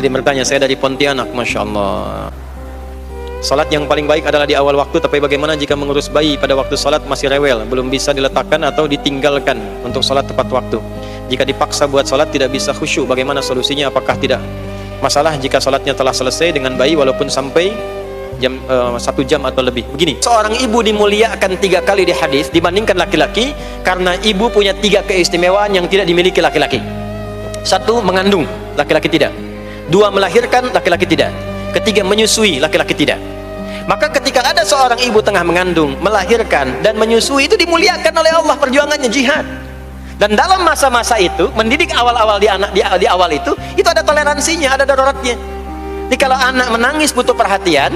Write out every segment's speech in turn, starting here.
titip bertanya, saya dari Pontianak, Masya Allah. Salat yang paling baik adalah di awal waktu, tapi bagaimana jika mengurus bayi pada waktu salat masih rewel, belum bisa diletakkan atau ditinggalkan untuk salat tepat waktu? Jika dipaksa buat salat tidak bisa khusyuk, bagaimana solusinya? Apakah tidak masalah jika salatnya telah selesai dengan bayi walaupun sampai 1 jam atau lebih? Begini, seorang ibu dimuliakan 3 kali di hadis dibandingkan laki-laki karena ibu punya 3 keistimewaan yang tidak dimiliki laki-laki. 1, mengandung, laki-laki tidak. 2, melahirkan, laki-laki tidak. 3, menyusui, laki-laki tidak. Maka ketika ada seorang ibu tengah mengandung, melahirkan, dan menyusui, itu dimuliakan oleh Allah, perjuangannya jihad. Dan dalam masa-masa itu, mendidik awal-awal di awal itu ada toleransinya, ada daruratnya. Jadi kalau anak menangis butuh perhatian,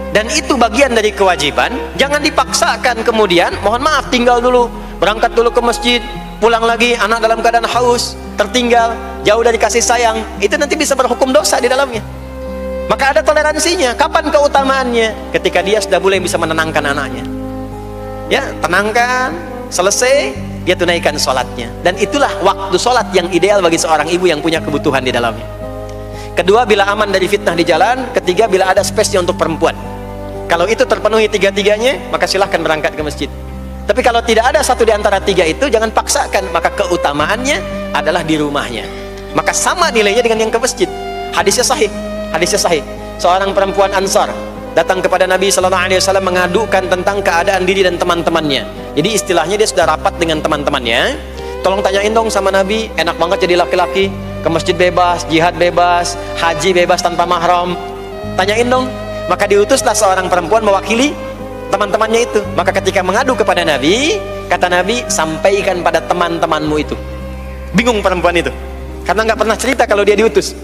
dan itu bagian dari kewajiban, jangan dipaksakan kemudian, mohon maaf, tinggal dulu, berangkat dulu ke masjid, pulang lagi, anak dalam keadaan haus, tertinggal, jauh dari kasih sayang, itu nanti bisa berhukum dosa di dalamnya. Maka ada toleransinya. Kapan keutamaannya? Ketika dia sudah mulai bisa menenangkan anaknya. Ya, tenangkan, selesai, dia tunaikan sholatnya. Dan itulah waktu sholat yang ideal bagi seorang ibu yang punya kebutuhan di dalamnya. Kedua, bila aman dari fitnah di jalan. Ketiga, bila ada space untuk perempuan. Kalau itu terpenuhi 3-tiganya, maka silahkan berangkat ke masjid. Tapi kalau tidak ada satu di antara 3 itu, jangan paksakan. Maka keutamaannya adalah di rumahnya. Maka sama nilainya dengan yang ke masjid. Hadisnya sahih. Hadisnya sahih. Seorang perempuan Ansar datang kepada Nabi Sallallahu Alaihi Wasallam mengadukan tentang keadaan diri dan teman-temannya. Jadi istilahnya dia sudah rapat dengan teman-temannya. Tolong tanyain dong sama Nabi, enak banget jadi laki-laki, ke masjid bebas, jihad bebas, haji bebas tanpa mahram. Tanyain dong. Maka diutuslah seorang perempuan mewakili teman-temannya itu. Maka ketika mengadu kepada Nabi, kata Nabi, sampaikan pada teman-temanmu itu. Bingung perempuan itu, karena nggak pernah cerita kalau dia diutus.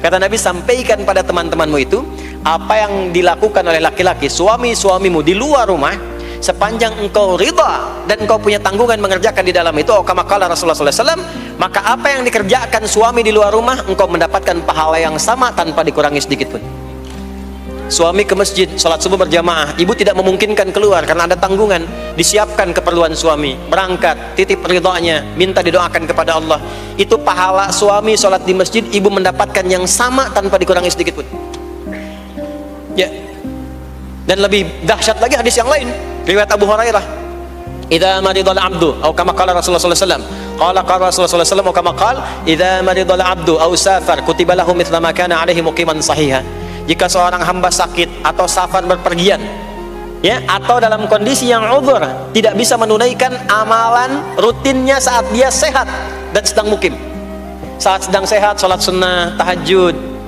Kata Nabi, sampaikan pada teman-temanmu itu apa yang dilakukan oleh laki-laki, suamimu di luar rumah, sepanjang engkau ridha dan engkau punya tanggungan mengerjakan di dalam itu, kama qala Rasulullah SAW, maka apa yang dikerjakan suami di luar rumah, engkau mendapatkan pahala yang sama tanpa dikurangi sedikit pun. Suami ke masjid, sholat subuh berjamaah, ibu tidak memungkinkan keluar karena ada tanggungan, disiapkan keperluan suami, berangkat, titip ridhonya, minta didoakan kepada Allah. Itu pahala suami sholat di masjid, ibu mendapatkan yang sama tanpa dikurangi sedikit pun. Ya. Dan lebih dahsyat lagi hadis yang lain, riwayat Abu Hurairah, idza maridal abdu atau kama qala Rasulullah sallallahu alaihi wasallam, qala Rasulullah sallallahu alaihi wasallam kama qala idza maridal abdu aw safar kutiba lahu mithla ma kana alaihi muqiman sahiha. Jika seorang hamba sakit atau safar berpergian, ya, atau dalam kondisi yang uzur, tidak bisa menunaikan amalan rutinnya saat dia sehat dan sedang mukim. Saat sedang sehat, sholat sunnah, tahajud,